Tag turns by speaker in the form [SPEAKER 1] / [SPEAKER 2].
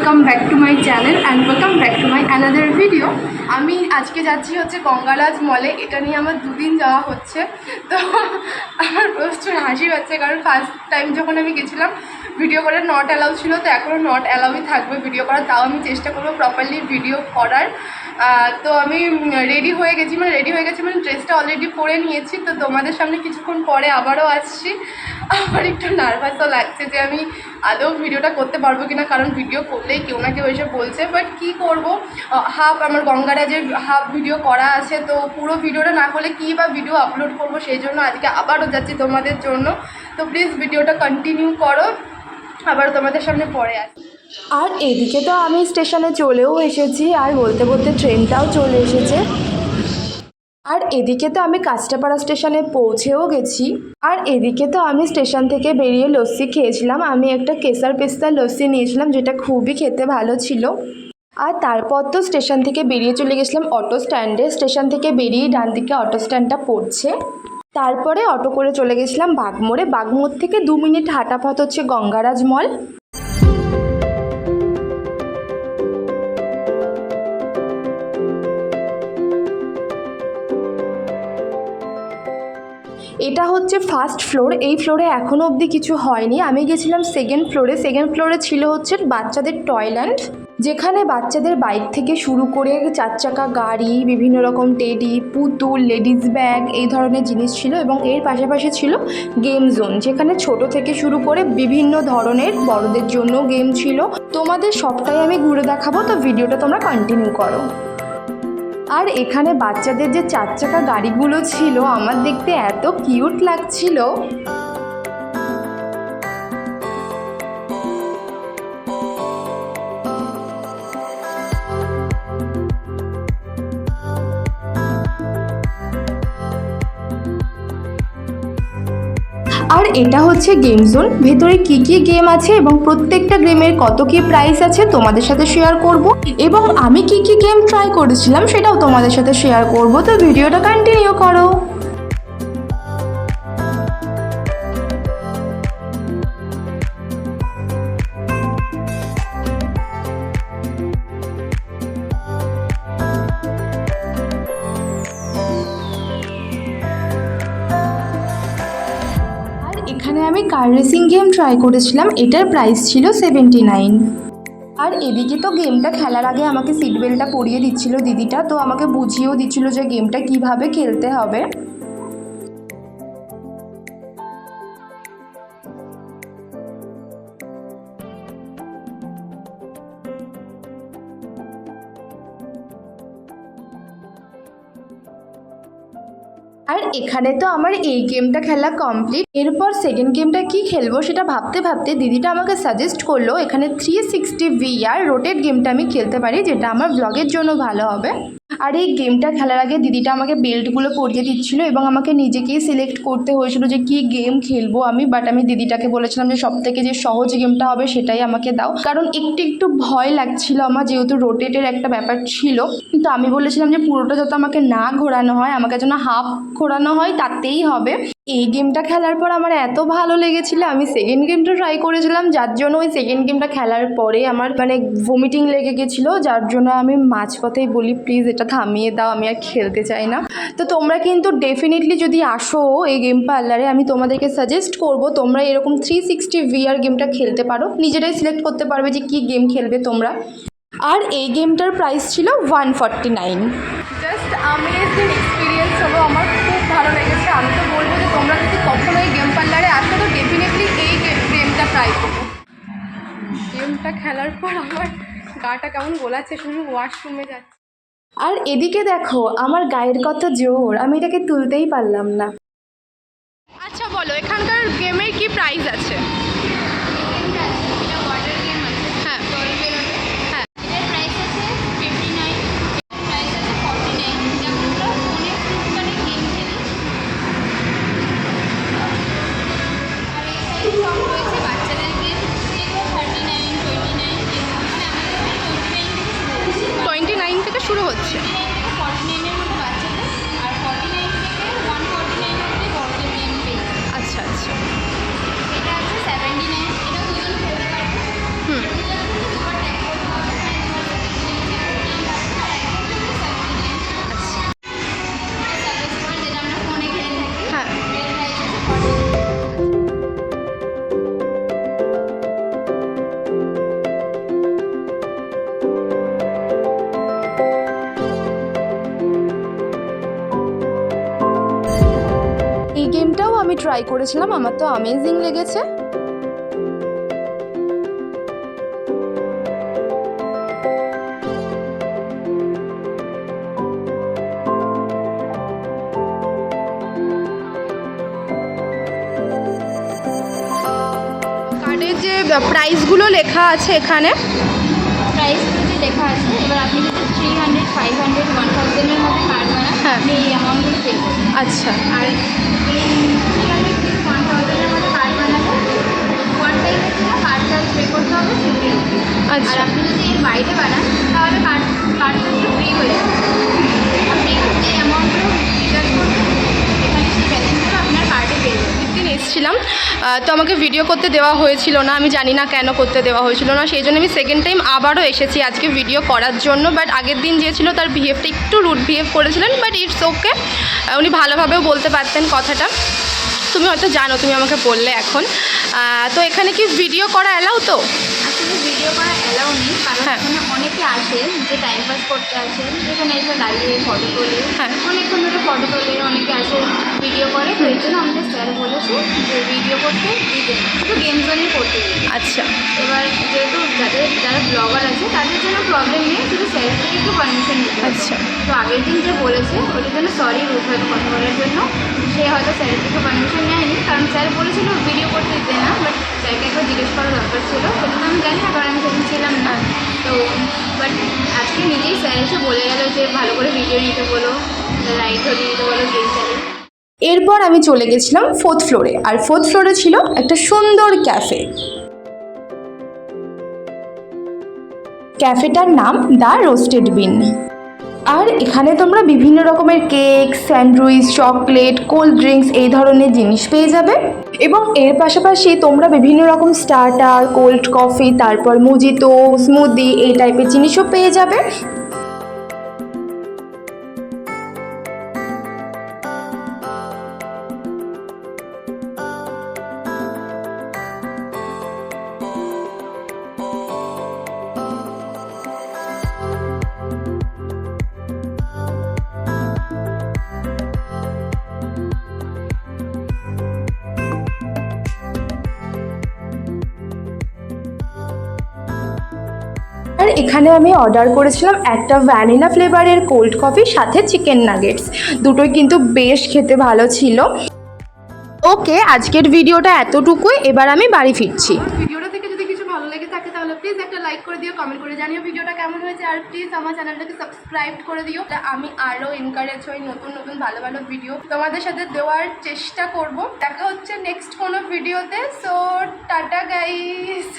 [SPEAKER 1] Welcome back to my channel and welcome back to my another video. আমি আজকে যাচ্ছি হচ্ছে গঙ্গারাজ মলে। এটা নিয়ে আমার দুদিন যাওয়া হচ্ছে। তো আমার প্রচুর হাসি পাচ্ছে, কারণ ফার্স্ট টাইম যখন আমি গেছিলাম ভিডিও করার নট অ্যালাউ ছিল, তো এখনও নট অ্যালাউই থাকবে ভিডিও করার। তাও আমি চেষ্টা করবো প্রপারলি ভিডিও করার। তো আমি রেডি হয়ে গেছি, মানে ড্রেসটা অলরেডি পরে নিয়েছি। তো তোমাদের সামনে কিছুক্ষণ পরে আবারও আসছি। আমার একটু নার্ভাসও লাগছে যে আমি আদৌ ভিডিওটা করতে পারবো কিনা, কারণ ভিডিও করলেই কেউ না কেউ এসে বলছে। বাট কী করবো, আমার গঙ্গারাজের হাফ ভিডিও করা আছে, তো পুরো ভিডিওটা না করলে কী বা ভিডিও আপলোড করবো, সেই জন্য আজকে আবারও যাচ্ছি তোমাদের জন্য। তো প্লিজ ভিডিওটা কন্টিনিউ করো, আবার তোমাদের সামনে পরে আসি।
[SPEAKER 2] আর এদিকে তো আমি স্টেশনে চলেও এসেছি, আর বলতে বলতে ট্রেনটাও চলে এসেছে। আর এদিকে তো আমি কাঁচরাপাড়া স্টেশনে পৌঁছেও গেছি। আর এদিকে তো আমি স্টেশন থেকে বেরিয়ে লস্যি খেয়েছিলাম। আমি একটা কেসার পেস্তা লস্যি নিয়েছিলাম, যেটা খুবই খেতে ভালো ছিল। আর তারপর তো স্টেশন থেকে বেরিয়ে চলে গেছিলাম অটো স্ট্যান্ডে। স্টেশন থেকে বেরিয়ে ডান দিকে অটো স্ট্যান্ডটা পড়ছে। তারপরে অটো করে চলে গেছিলাম বাগমোড়ে। বাগমোড় থেকে 2 মিনিট হাঁটা পথ হচ্ছে গঙ্গারাজ মল। এটা হচ্ছে ফার্স্ট ফ্লোর। এই ফ্লোরে এখনও অবধি কিছু হয়নি। আমি গেছিলাম সেকেন্ড ফ্লোরে। সেকেন্ড ফ্লোরে ছিল হচ্ছে বাচ্চাদের টয়ল্যান্ড, যেখানে বাচ্চাদের বাইক থেকে শুরু করে 4 চাকা গাড়ি, বিভিন্ন রকম টেডি, পুতুল, লেডিস ব্যাগ, এই ধরনের জিনিস ছিল। এবং এর পাশাপাশি ছিল গেম জোন, যেখানে ছোট থেকে শুরু করে বিভিন্ন ধরনের বড়দের জন্য গেম ছিল। তোমাদের সবটাই আমি ঘুরে দেখাবো, তো ভিডিওটা তোমরা কন্টিনিউ করো। আর এখানে বাচ্চাদের যে 4 চাকা গাড়িগুলো ছিল, আমার দেখতে এত কিউট লাগছিল। আর এটা হচ্ছে গেম জোন। ভেতরে কি কি গেম আছে এবং প্রত্যেকটা গেমের কত কি প্রাইস আছে তোমাদের সাথে শেয়ার করব, এবং আমি কি কি গেম ট্রাই করেছিলাম সেটাও তোমাদের সাথে শেয়ার করব। তো ভিডিওটা কন্টিনিউ করো। এখানে আমি কার রেসিং গেম ট্রাই করেছিলাম। এটার প্রাইস ছিল 79। আর এদিকে তো গেমটা খেলার আগে আমাকে সিট বেল্টটা পরিয়ে দিচ্ছিল দিদিটা, তো আমাকে বুঝিয়েও দিচ্ছিল যে গেমটা কিভাবে খেলতে হবে। আর এখানে তো আমার এই গেমটা খেলা কমপ্লিট। এরপর সেকেন্ড গেমটা কি খেলবো সেটা ভাবতে ভাবতে দিদিটা আমাকে সাজেস্ট করলো এখানে 360 VR রোটেট গেমটা আমি খেলতে পারি, যেটা আমার ব্লগের জন্য ভালো হবে। আর এই গেমটা খেলার আগে দিদিটা আমাকে বেল্টগুলো পরিয়ে দিচ্ছিল, এবং আমাকে নিজেকেই সিলেক্ট করতে হয়েছিল যে কি গেম খেলবো আমি। বাট আমি দিদিটাকে বলেছিলাম যে সবথেকে যে সহজ গেমটা হবে সেটাই আমাকে দাও, কারণ একটু ভয় লাগছিল আমার, যেহেতু রোটেটের একটা ব্যাপার ছিল। কিন্তু আমি বলেছিলাম যে পুরোটা যত আমাকে না ঘোরানো হয়, আমাকে যেন হাফ ঘোরানো হয় তাতেই হবে। এই গেমটা খেলার পর আমার এত ভালো লেগেছিল, আমি সেকেন্ড গেমটা ট্রাই করেছিলাম, যার জন্য ওই সেকেন্ড গেমটা খেলার পরে আমার ভমিটিং লেগে গেছিলো, যার জন্য আমি মাঝপথেই বলি প্লিজ এটা থামিয়ে দাও, আমি আর খেলতে চাই না। তো তোমরা কিন্তু ডেফিনেটলি যদি আসো এই গেম পার্লারে, আমি তোমাদেরকে সাজেস্ট করব তোমরা এরকম 360 VR গেমটা খেলতে পারো। নিজেরাই সিলেক্ট করতে পারবে যে কি গেম খেলবে তোমরা। আর এই গেমটার প্রাইস ছিল 149।
[SPEAKER 1] জাস্ট আমেজিং এক্সপিরিয়েন্স হলো, আমার খুব ভালো লেগেছে। আমি তো বলবো যে তোমরা যদি কখনো এই গেম পার্লারে আসো তো ডেফিনেটলি এই গেমটা ট্রাই করো। গেমটা খেলার পর আমার গাটা কেমন গোলাচ্ছে, শুধু ওয়াশরুমে যাচ্ছে।
[SPEAKER 2] আর এদিকে দেখো আমার গায়ের কত জোর, আমি এটাকে তুলতেই পারলাম না।
[SPEAKER 1] আচ্ছা বলো, এখানকার গেমের কি প্রাইস আছে? শুরু হচ্ছে। আচ্ছা আচ্ছা।
[SPEAKER 2] এই গেমটাও আমি ট্রাই করেছিলাম, আমার তো অ্যামেজিং লেগেছে। কার্ডের যে প্রাইসগুলো লেখা আছে এখানে,
[SPEAKER 3] প্রাইসগুলো যে লেখা আছে, এবার আপনি যদি 300, 500, 1000-এর মধ্যে কার্ড বানান,
[SPEAKER 2] হ্যাঁ।
[SPEAKER 3] আপনি এই অ্যামাউন্টগুলো পে করবেন।
[SPEAKER 2] আচ্ছা
[SPEAKER 3] আর এই 300 থেকে 1000-এর মধ্যে কার্ড বানালে ওয়ান টাইমের জন্য কার্ড চার্জ পে করতে হবে 50 রুপিস।
[SPEAKER 2] আচ্ছা।
[SPEAKER 3] আর আপনি যদি এর বাইরে বানান তাহলে কার্ড চার্জটা ফ্রি হয়ে যাবে। আপনি যে অ্যামাউন্টগুলো রিচার্জ করবেন এখানে সেই ব্যালেন্সগুলো আপনার কার্ডে পেয়ে যাবেন।
[SPEAKER 2] একদিন এসেছিলাম, তো আমাকে ভিডিও করতে দেওয়া হয়েছিল না, আমি জানি না কেন করতে দেওয়া হয়েছিল না, সেই জন্য আমি সেকেন্ড টাইম আবারও এসেছি আজকে ভিডিও করার জন্য। বাট আগের দিন যে ছিল তার বিহেভটা একটু রুড বিহেভ করেছিলেন, বাট ইটস ওকে, উনি ভালোভাবেও বলতে পারতেন কথাটা। তুমি হয়তো জানো, তুমি আমাকে বললে এখন। তো এখানে কি ভিডিও করা অ্যালাউ তো?
[SPEAKER 3] আসলে ভিডিও করা অ্যালাউ নেই, কারণ
[SPEAKER 2] হ্যাঁ।
[SPEAKER 3] এখানে অনেকে আসে যে টাইম পাস করতে আসে, এখানে এসে দাঁড়িয়ে ফটো তোলে,
[SPEAKER 2] হ্যাঁ।
[SPEAKER 3] অনেকক্ষণ ধরে ফটো তোলে, অনেকে আসে ভিডিও করে। তো এই জন্য আমাদের স্যার বলেছে যে ভিডিও করতে দিবে না, শুধু গেম জোনেই করতে দিবে।
[SPEAKER 2] আচ্ছা
[SPEAKER 3] এবার যেহেতু যারা ব্লগার আছে তাদের জন্য প্রবলেম নেই, শুধু স্যারের থেকে একটু পারমিশন নিতে হবে।
[SPEAKER 2] আচ্ছা।
[SPEAKER 3] তো আগের দিন যে বলেছে ওটার জন্য সরি, রূপভাবে কথা বলার জন্য। সে হয়তো স্যারের থেকে পারমিশন নেয়নি, কারণ স্যার বলেছিল ভিডিও করতে দিতে না, বাট স্যারকে একবার জিজ্ঞেস করা দরকার ছিল, সেটা তো আমি জানি না, কারণ আমি সেদিন ছিলাম না। তো বাট আজকে নিজেই স্যার এসে বলে গেল যে ভালো করে ভিডিও নিতে বলো, লাইট ধরিয়ে নিতে বলো, গেম চালিয়ে।
[SPEAKER 2] এরপর আমি চলে গেছিলাম 4th ফ্লোরে, আর 4th ফ্লোরে ছিল একটা সুন্দর ক্যাফে। ক্যাফেটার নাম দ্য রোস্টেড বিন। আর এখানে তোমরা বিভিন্ন রকমের cake, sandwich, chocolate, cold drinks এই ধরনের জিনিস পেয়ে যাবে। এবং এর পাশাপাশি তোমরা বিভিন্ন রকম স্টার্টার, কোল্ড কফি, তারপর মুজিতো, স্মুদি এই টাইপের জিনিসও পেয়ে যাবে। আর এখানে আমি অর্ডার করেছিলাম একটা ভ্যানিলা ফ্লেভারের কোল্ড কফি, সাথে চিকেন নাগেটস। দুটোই কিন্তু বেশ খেতে ভালো ছিল। ওকে, আজকের ভিডিওটা এতটুকুই, এবার আমি বাড়ি ফিরছি।
[SPEAKER 1] ভিডিওটা থেকে যদি কিছু ভালো লেগে থাকে তাহলে প্লিজ একটা লাইক করে দিও, কমেন্ট করে জানিও ভিডিওটা কেমন হয়েছে, আর প্লিজ আমার চ্যানেলটাকে সাবস্ক্রাইব করে দিও। আমি আরও এনকারেজ হই নতুন নতুন ভালো ভালো ভিডিও তোমাদের সাথে দেওয়ার চেষ্টা করব। দেখা হচ্ছে নেক্সট কোনো ভিডিওতে। So tata guys.